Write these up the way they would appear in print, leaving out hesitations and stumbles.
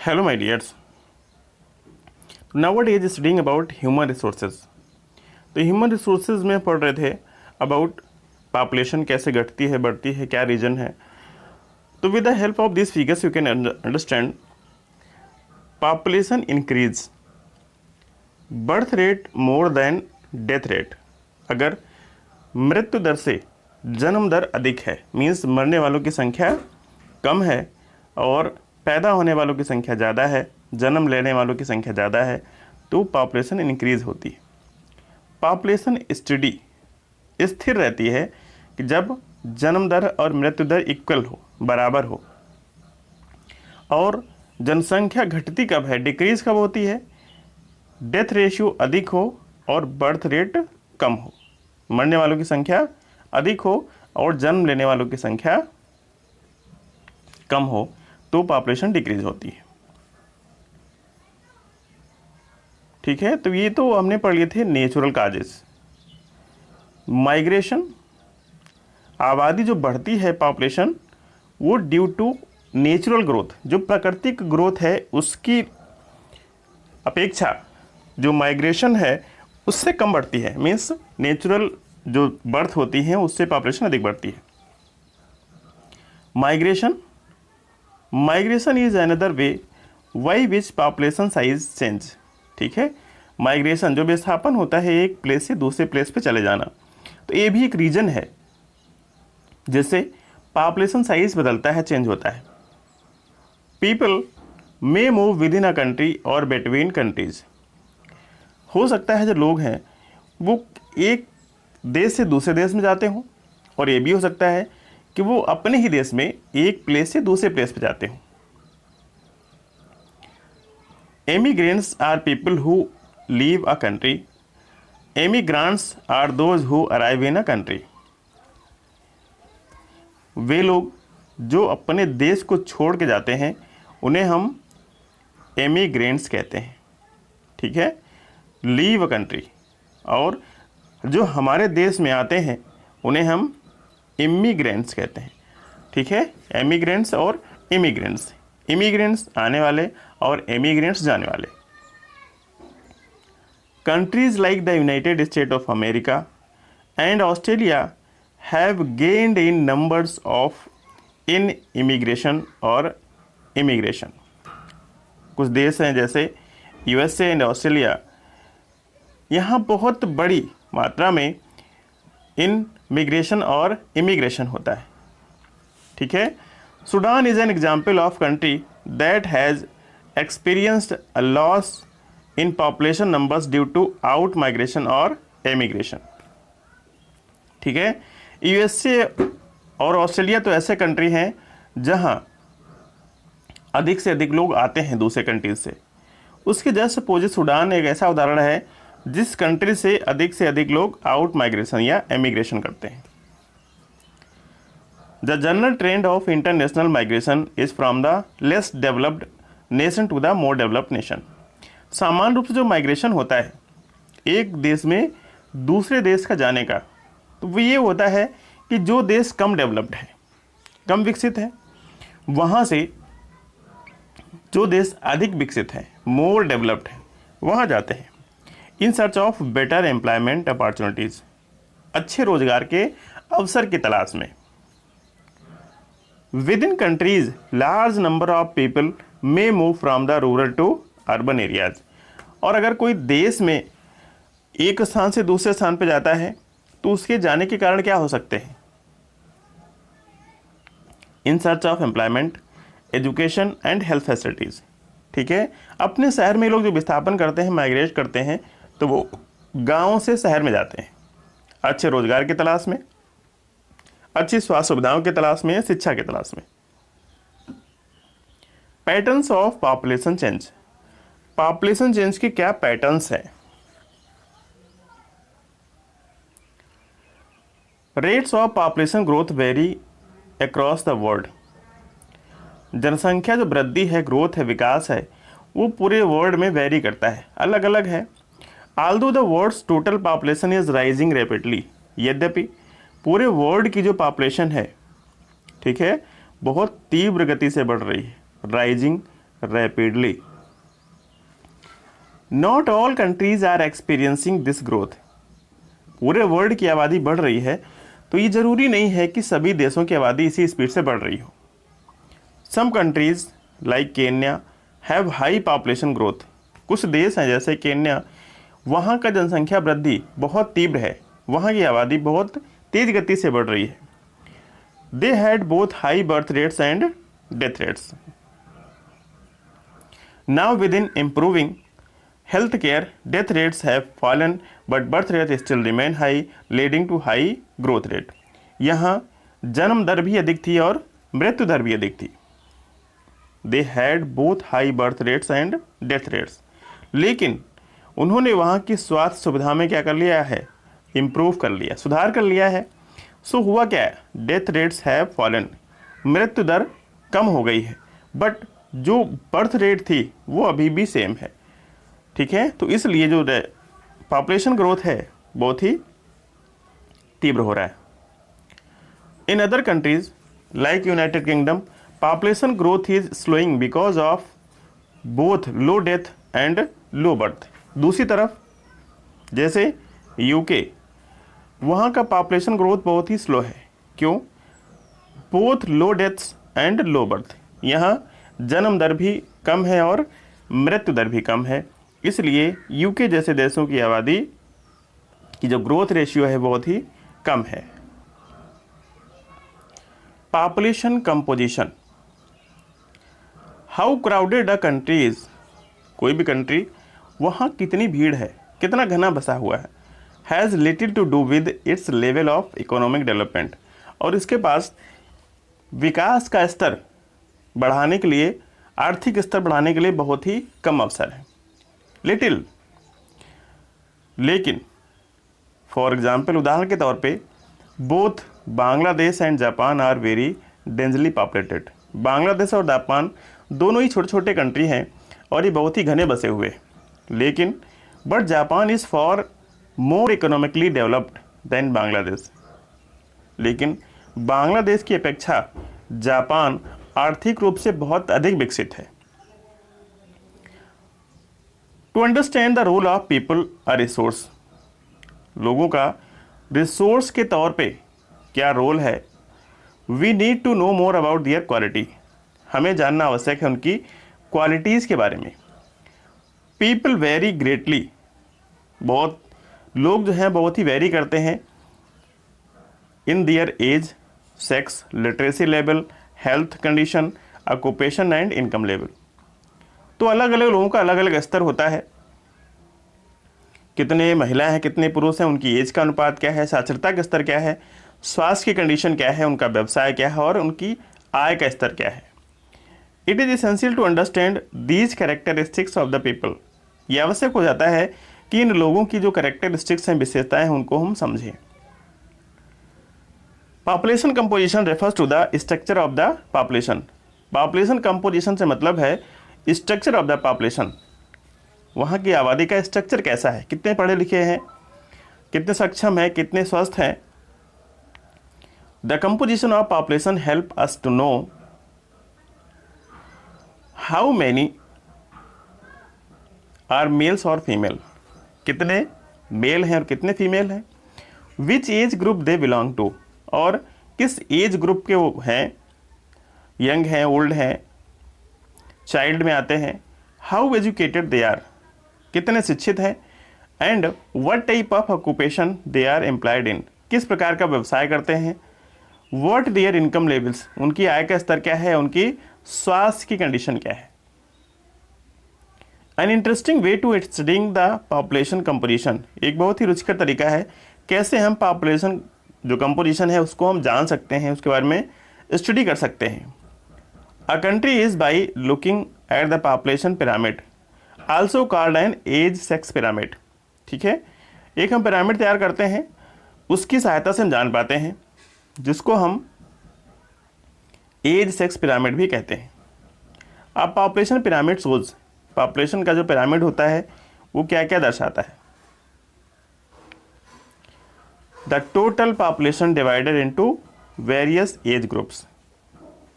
Hello, my dears. Nowadays studying about human resources. तो human resources में पढ़ रहे थे अबाउट पॉपुलेशन कैसे घटती है, बढ़ती है, क्या रीजन है. तो with the help of this figures you can understand population increase, birth rate more than death rate. अगर मृत्यु दर से जन्म दर अधिक है, मीन्स मरने वालों की संख्या कम है और पैदा होने वालों की संख्या ज़्यादा है, जन्म लेने वालों की संख्या ज़्यादा है, तो पॉपुलेशन इंक्रीज होती है. पॉपुलेशन स्टडी स्थिर रहती है कि जब जन्म दर और मृत्यु दर इक्वल हो, बराबर हो. और जनसंख्या घटती कब है, डिक्रीज कब होती है, डेथ रेशियो अधिक हो और बर्थ रेट कम हो. मरने वालों की संख्या अधिक हो और जन्म लेने वालों की संख्या कम हो, तो पॉपुलेशन डिक्रीज होती है. ठीक है, तो ये तो हमने पढ़ लिए थे नेचुरल काजेस. माइग्रेशन, आबादी जो बढ़ती है पॉपुलेशन, वो ड्यू टू नेचुरल ग्रोथ, जो प्राकृतिक ग्रोथ है उसकी अपेक्षा जो माइग्रेशन है उससे कम बढ़ती है. मीन्स नेचुरल जो बर्थ होती है उससे पॉपुलेशन अधिक बढ़ती है. Migration is another way by which population size change. ठीक है, माइग्रेशन जो विस्थापन होता है एक प्लेस से दूसरे प्लेस पे चले जाना, तो ये भी एक रीजन है जिससे पॉपुलेशन साइज बदलता है, चेंज होता है. People may move with in a country और बिटवीन कंट्रीज. हो सकता है जो लोग हैं वो एक देश से दूसरे देश में जाते हों, और ये भी हो सकता है कि वो अपने ही देश में एक प्लेस से दूसरे प्लेस पे जाते हों. Emigrants are people who leave a country. Emigrants are those who arrive in a country. वे लोग जो अपने देश को छोड़ के जाते हैं उन्हें हम एमिग्रेंट्स कहते हैं. ठीक है, लीव अ कंट्री. और जो हमारे देश में आते हैं उन्हें हम इमिग्रेंट्स कहते हैं. ठीक है, एमिग्रेंट्स और इमिग्रेंट्स. इमिग्रेंट्स आने वाले और एमिग्रेंट्स जाने वाले. Countries like the United state of America and Australia have gained in numbers of in immigration और इमिग्रेशन. कुछ देश हैं जैसे यूएसए एंड ऑस्ट्रेलिया, यहाँ बहुत बड़ी मात्रा में इन मिग्रेशन और इमिग्रेशन होता है. ठीक है, Sudan is an example of country that has experienced a loss in population numbers due to out migration और एमिग्रेशन. ठीक है, यूएसए और ऑस्ट्रेलिया तो ऐसे कंट्री हैं जहां अधिक से अधिक लोग आते हैं दूसरे कंट्रीज से. उसके जस्ट अपोजिट सूडान एक ऐसा उदाहरण है जिस कंट्री से अधिक लोग आउट माइग्रेशन या एमिग्रेशन करते हैं. The general trend of international migration is from the less developed nation to the more developed nation. सामान्य रूप से जो माइग्रेशन होता है एक देश में दूसरे देश का जाने का, तो वो ये होता है कि जो देश कम डेवलप्ड है, कम विकसित है, वहाँ से जो देश अधिक विकसित है, मोर डेवलप्ड है, वहाँ जाते हैं in search of better employment opportunities, अच्छे रोजगार के अवसर की तलाश में. Within countries large number of people may move from the rural to urban areas. और अगर कोई देश में एक स्थान से दूसरे स्थान पर जाता है तो उसके जाने के कारण क्या हो सकते हैं, in search of employment, education and health facilities. ठीक है, अपने शहर में लोग जो विस्थापन करते हैं, माइग्रेट करते हैं, तो वो गांव से शहर में जाते हैं अच्छे रोजगार की तलाश में, अच्छी स्वास्थ्य सुविधाओं की तलाश में, शिक्षा की तलाश में. Patterns of population change. Population change के क्या पैटर्न्स हैं. Rates of population growth vary across the world. जनसंख्या जो वृद्धि है, ग्रोथ है, विकास है, वो पूरे वर्ल्ड में वेरी करता है, अलग अलग है. Although the world's total population is rising rapidly, यद्यपि पूरे वर्ल्ड की जो पॉपुलेशन है, ठीक है, बहुत तीव्र गति से बढ़ रही है. Rising rapidly. Not all countries are experiencing this growth. पूरे वर्ल्ड की आबादी बढ़ रही है, तो ये ज़रूरी नहीं है कि सभी देशों की आबादी इसी स्पीड से बढ़ रही हो. Some countries like Kenya have high population growth. कुछ देश हैं जैसे केन्या, वहाँ का जनसंख्या वृद्धि बहुत तीव्र है, वहाँ की आबादी बहुत तेज गति से बढ़ रही है. They had both high birth rates and death rates. Now within improving healthcare, death rates have fallen, but birth rates still remain high, leading to high growth rate. यहाँ जन्म दर भी अधिक थी और मृत्यु दर भी अधिक थी. They had both high birth rates and death rates. लेकिन उन्होंने वहाँ की स्वास्थ्य सुविधा में क्या कर लिया है, इम्प्रूव कर लिया, सुधार कर लिया है. सो हुआ क्या है, डेथ रेट्स हैव फॉलन, मृत्यु दर कम हो गई है, बट जो बर्थ रेट थी वो अभी भी सेम है. ठीक है, तो इसलिए जो पॉपुलेशन ग्रोथ है बहुत ही तीव्र हो रहा है. In other countries like United kingdom, population growth is slowing because of both low death and low birth. दूसरी तरफ जैसे यूके, वहाँ का पॉपुलेशन ग्रोथ बहुत ही स्लो है. क्यों? Both low deaths and low birth. यहाँ जन्म दर भी कम है और मृत्यु दर भी कम है, इसलिए यूके जैसे देशों की आबादी की जो ग्रोथ रेशियो है बहुत ही कम है. Population composition. How crowded a country is. कोई भी कंट्री, वहाँ कितनी भीड़ है, कितना घना बसा हुआ है, has little to do with its level of economic development. और इसके पास विकास का स्तर बढ़ाने के लिए, आर्थिक स्तर बढ़ाने के लिए बहुत ही कम अवसर है. लिटिल. लेकिन फॉर एग्जाम्पल, उदाहरण के तौर पे, both Bangladesh and Japan are very densely populated. Bangladesh और जापान दोनों ही छोटे छोटे कंट्री हैं और ये बहुत ही घने बसे हुए. लेकिन but Japan is far more economically developed than Bangladesh. लेकिन बांग्लादेश की अपेक्षा जापान आर्थिक रूप से बहुत अधिक विकसित है. To understand the role of people a resource. लोगों का रिसोर्स के तौर पे क्या रोल है, we need to know more about their quality. हमें जानना आवश्यक है उनकी क्वालिटीज़ के बारे में. People vary greatly. बहुत लोग जो हैं बहुत ही वेरी करते हैं in their age, sex, literacy level, health condition, occupation and income level. तो अलग अलग लोगों का अलग अलग स्तर होता है. कितने महिला हैं, कितने पुरुष हैं, उनकी एज का अनुपात क्या है, साक्षरता का स्तर क्या है, स्वास्थ्य की कंडीशन क्या है, उनका व्यवसाय क्या है और उनकी आय का स्तर क्या है. It is essential to understand these characteristics of the people. यह आवश्यक हो जाता है कि इन लोगों की जो कैरेक्टरिस्टिक्स हैं, विशेषताएं हैं, उनको हम समझें. Population composition refers to the structure of the population. Population composition से मतलब है स्ट्रक्चर ऑफ द पॉपुलेशन. वहाँ की आबादी का स्ट्रक्चर कैसा है, कितने पढ़े लिखे हैं, कितने सक्षम हैं, कितने स्वस्थ हैं. The composition of population help us to know how many are males और फीमेल. कितने मेल हैं और कितने फीमेल हैं. Which age group they belong to. और किस एज ग्रुप के वो हैं, यंग हैं, ओल्ड हैं, चाइल्ड में आते हैं. How educated they are. कितने शिक्षित हैं. And what type of occupation they are employed in. किस प्रकार का व्यवसाय करते हैं. What their income levels. उनकी आय का स्तर क्या है, उनकी स्वास्थ्य की कंडीशन क्या है. An interesting way to studying the population composition. एक बहुत ही रुचिकर तरीका है कैसे हम पॉपुलेशन जो कंपोजिशन है उसको हम जान सकते हैं, उसके बारे में स्टडी कर सकते हैं. A country is by looking at the population pyramid, also called an age sex pyramid. ठीक है, एक हम पिरामिड तैयार करते हैं, उसकी सहायता से हम जान पाते हैं, जिसको हम एज सेक्स पिरामिड भी कहते हैं. अब पॉपुलेशन पिरामिड शोज. पॉपुलेशन का जो पिरामिड होता है वो क्या क्या दर्शाता है. The total population divided into various age groups.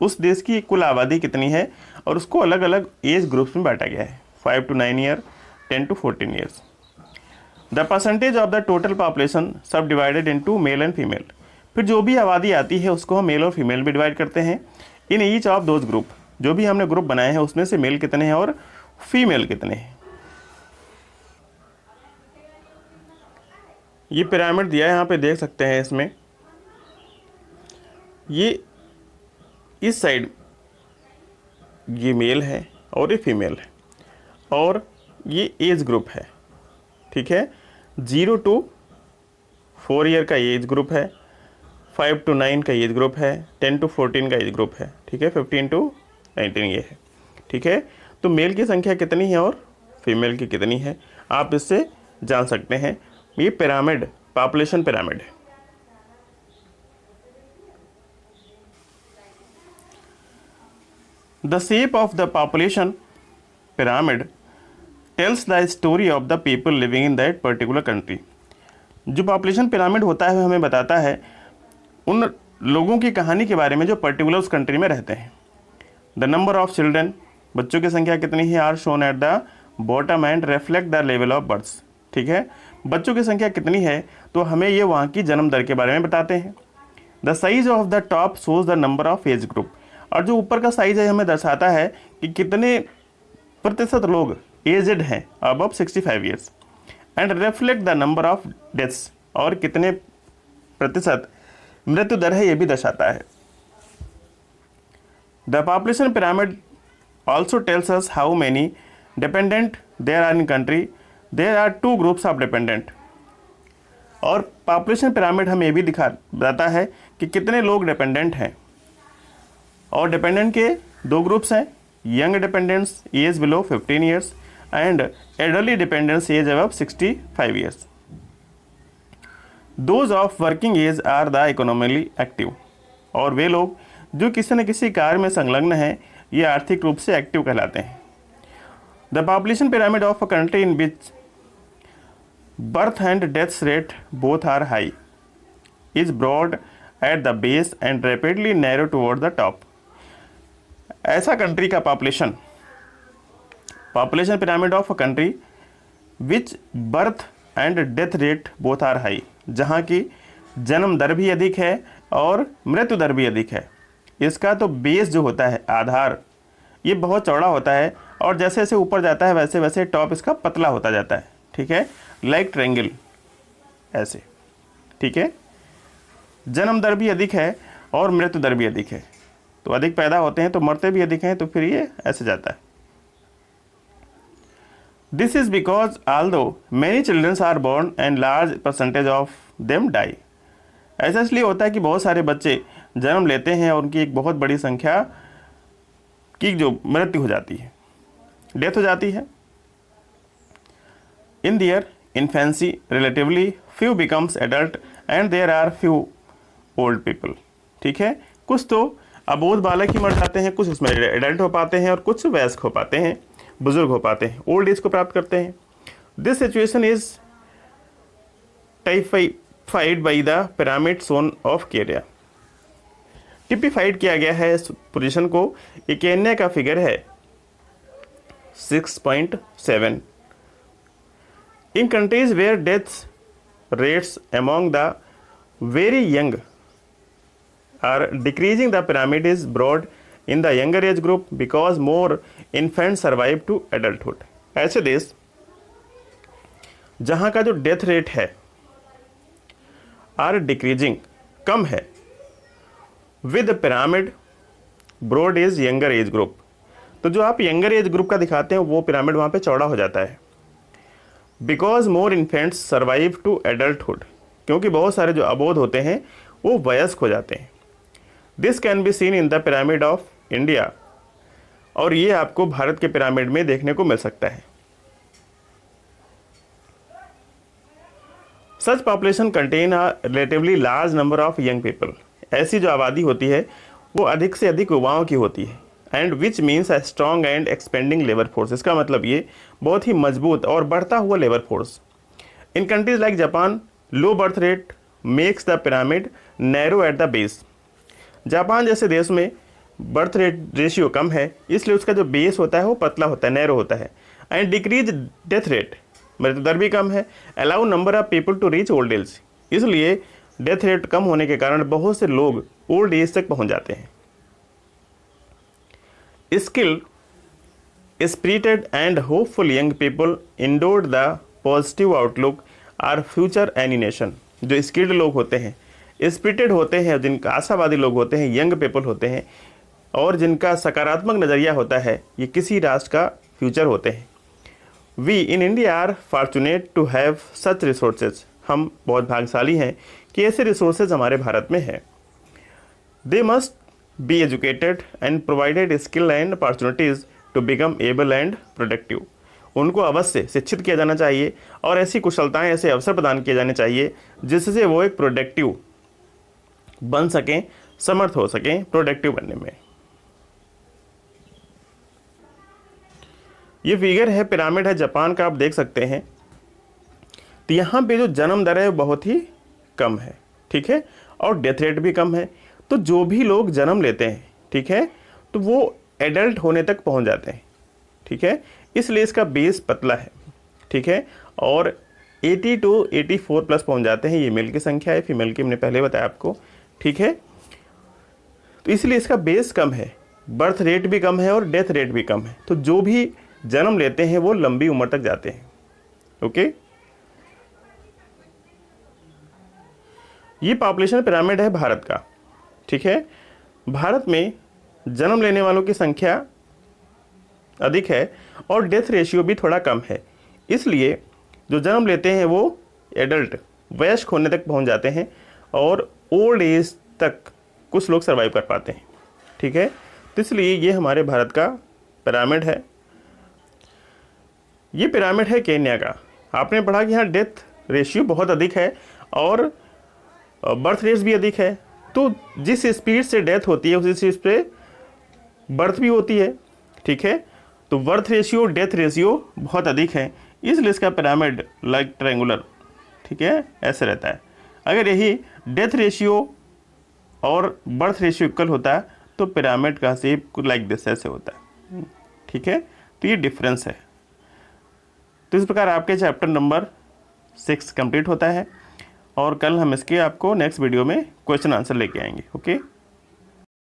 उस देश की कुल आबादी कितनी है और उसको अलग अलग एज ग्रुप्स में बांटा गया है, 5 to 9 year, 10 to 14 years. The percentage of the total population subdivided into male and female. फिर जो भी आबादी आती है उसको हम मेल और फीमेल भी डिवाइड करते हैं in each of those group. जो भी हमने ग्रुप बनाए हैं उसमें से मेल कितने हैं और फीमेल कितने हैं। ये पिरामिड दिया है, यहाँ पे देख सकते हैं। इसमें ये इस साइड ये मेल है और ये फीमेल है और ये एज ग्रुप है, ठीक है। 0 to 4 ईयर का एज ग्रुप है, 5 to 9 का एज ग्रुप है, 10 to 14 का एज ग्रुप है, ठीक है, 15 to 19 ये है, ठीक है। तो मेल की संख्या कितनी है और फीमेल की कितनी है आप इससे जान सकते हैं। ये पिरामिड पॉपुलेशन पिरामिड है। The shape of the population pyramid tells the story of the people living in that particular country। जो पॉपुलेशन पिरामिड होता है हमें बताता है उन लोगों की कहानी के बारे में जो पर्टिकुलर उस कंट्री में रहते हैं। द नंबर ऑफ चिल्ड्रन, बच्चों की संख्या कितनी है, are shown at the bottom and reflect the level of births, ठीक है। बच्चों की संख्या कितनी है तो हमें ये वहाँ की जन्म दर के बारे में बताते हैं। The size of the top shows the number of age group, और जो ऊपर का साइज है हमें दर्शाता है कि कितने प्रतिशत लोग एजेड हैं above 65 years. And reflect the number of deaths, और कितने प्रतिशत मृत्यु दर है ये भी दर्शाता है। The population pyramid also tells us how many dependent there are in country. There are 2 groups of dependent. और पॉपुलेशन पिरामिड हमें ये भी बताता है कि कितने लोग डिपेंडेंट हैं, और डिपेंडेंट के 2 ग्रुप्स हैं, young dependents age below 15 years and elderly dependents age above 65 years. Those of working age are the economically active, और वे लोग जो किसी न किसी कार्य में संलग्न हैं ये आर्थिक रूप से एक्टिव कहलाते हैं। The population pyramid of a country in which birth and deaths rate both are high is broad at the base and rapidly narrow toward the top. ऐसा कंट्री का population pyramid of a country which birth and death rate both are high, जहाँ की जन्म दर भी अधिक है और मृत्यु दर भी अधिक है। इसका तो बेस जो होता है, आधार, ये बहुत चौड़ा होता है और जैसे जैसे ऊपर जाता है वैसे वैसे टॉप इसका पतला होता जाता है, ठीक है, लाइक ट्रायंगल ऐसे, ठीक है। जन्म दर भी अधिक है और मृत्यु दर भी अधिक है, तो अधिक पैदा होते हैं तो मरते भी अधिक हैं, तो फिर ये ऐसे जाता है। This is because although many childrens are born and large percentage of them die. ऐसा इसलिए होता है कि बहुत सारे बच्चे जन्म लेते हैं और उनकी एक बहुत बड़ी संख्या की जो मृत्यु हो जाती है, डेथ हो जाती है। In their infancy relatively few becomes adult and there are few old people, ठीक है। कुछ तो अबोध बालक ही मर जाते हैं, कुछ उसमें एडल्ट हो पाते हैं और कुछ वयस्क हो पाते हैं, बुजुर्ग हो पाते हैं, ओल्ड एज को प्राप्त करते हैं। This situation is typified by the pyramid zone of Kenya. Typified किया गया है इस पोजीशन को, ये केन्या का फिगर है 6.7। In countries where deaths rates among the very young are decreasing, the pyramid is broad in the younger age group because more infants survive to adulthood। ऐसे देश जहाँ का जो डेथ रेट है आर डिक्रीजिंग, कम है, with pyramid broad is younger age group. तो जो आप यंगर एज ग्रुप का दिखाते हैं वो पिरामिड वहाँ पे चौड़ा हो जाता है। Because more infants survive to adulthood, क्योंकि बहुत सारे जो अबोध होते हैं वो वयस्क हो जाते हैं। This can be seen in the pyramid of India, और ये आपको भारत के पिरामिड में देखने को मिल सकता है। Such population contain a relatively large number of young people. ऐसी जो आबादी होती है वो अधिक से अधिक युवाओं की होती है। And which means a strong and expanding labour force. इसका मतलब ये बहुत ही मजबूत और बढ़ता हुआ labour force. In countries like Japan low birth rate makes the pyramid narrow eight the base. Japan जैसे देश में बर्थ रेट रेशियो कम है, इसलिए उसका जो बेस होता है वो पतला होता है, नैरो होता है। एंड डिक्रीज डेथ रेट, मृत्यु दर भी कम है। Allow number of people to reach old age, इसलिए डेथ रेट कम होने के कारण बहुत से लोग ओल्ड एज तक पहुंच जाते हैं। Skilled, spirited and hopeful young people endowed the positive outlook are future एनिनेशन, जो स्किल्ड लोग होते हैं, स्पिरिटेड होते हैं, जिनका आशावादी लोग होते हैं, यंग पीपल होते हैं, और जिनका सकारात्मक नज़रिया होता है, ये किसी राष्ट्र का फ्यूचर होते हैं। We in India are fortunate to have such resources, हम बहुत भाग्यशाली हैं कि ऐसे रिसोर्सेज हमारे भारत में हैं। They must be educated and provided skill and opportunities to become able and productive, उनको अवश्य शिक्षित किया जाना चाहिए और ऐसी कुशलताएं, ऐसे अवसर प्रदान किए जाने चाहिए जिससे वो एक प्रोडक्टिव बन सकें, समर्थ हो सकें प्रोडक्टिव बनने में। ये फिगर है, पिरामिड है जापान का, आप देख सकते हैं। तो यहाँ पे जो जन्म दर है बहुत ही कम है, ठीक है, और डेथ रेट भी कम है। तो जो भी लोग जन्म लेते हैं, ठीक है, तो वो एडल्ट होने तक पहुँच जाते हैं, ठीक है, इसलिए इसका बेस पतला है, ठीक है, और 80 to 84 प्लस पहुँच जाते हैं। ये मेल की संख्या है, फीमेल की मैंने पहले बताया आपको, ठीक है। तो इसलिए इसका बेस कम है, बर्थ रेट भी कम है और डेथ रेट भी कम है। तो जो भी जन्म लेते हैं वो लंबी उम्र तक जाते हैं। ओके, ये पॉपुलेशन पिरामिड है भारत का, ठीक है। भारत में जन्म लेने वालों की संख्या अधिक है और डेथ रेशियो भी थोड़ा कम है, इसलिए जो जन्म लेते हैं वो एडल्ट, वयस्क होने तक पहुंच जाते हैं और ओल्ड एज तक कुछ लोग सर्वाइव कर पाते हैं, ठीक है। तो इसलिए ये हमारे भारत का पिरामिड है। ये पिरामिड है केन्या का। आपने पढ़ा कि यहाँ डेथ रेशियो बहुत अधिक है और बर्थ रेट भी अधिक है। तो जिस स्पीड से डेथ होती है उसी स्पीड पे बर्थ भी होती है, ठीक है। तो बर्थ रेशियो, डेथ रेशियो बहुत अधिक है, इसलिए इसका पिरामिड लाइक ट्रायंगुलर, ठीक है, ऐसे रहता है। अगर यही डेथ रेशियो और बर्थ रेशियो इक्वल होता है तो पिरामिड का शेप कुछ लाइक दिस ऐसे होता है, ठीक है। तो ये डिफरेंस है। तो इस प्रकार आपके चैप्टर नंबर 6 कंप्लीट होता है और कल हम इसके आपको नेक्स्ट वीडियो में क्वेश्चन आंसर लेके आएंगे। ओके।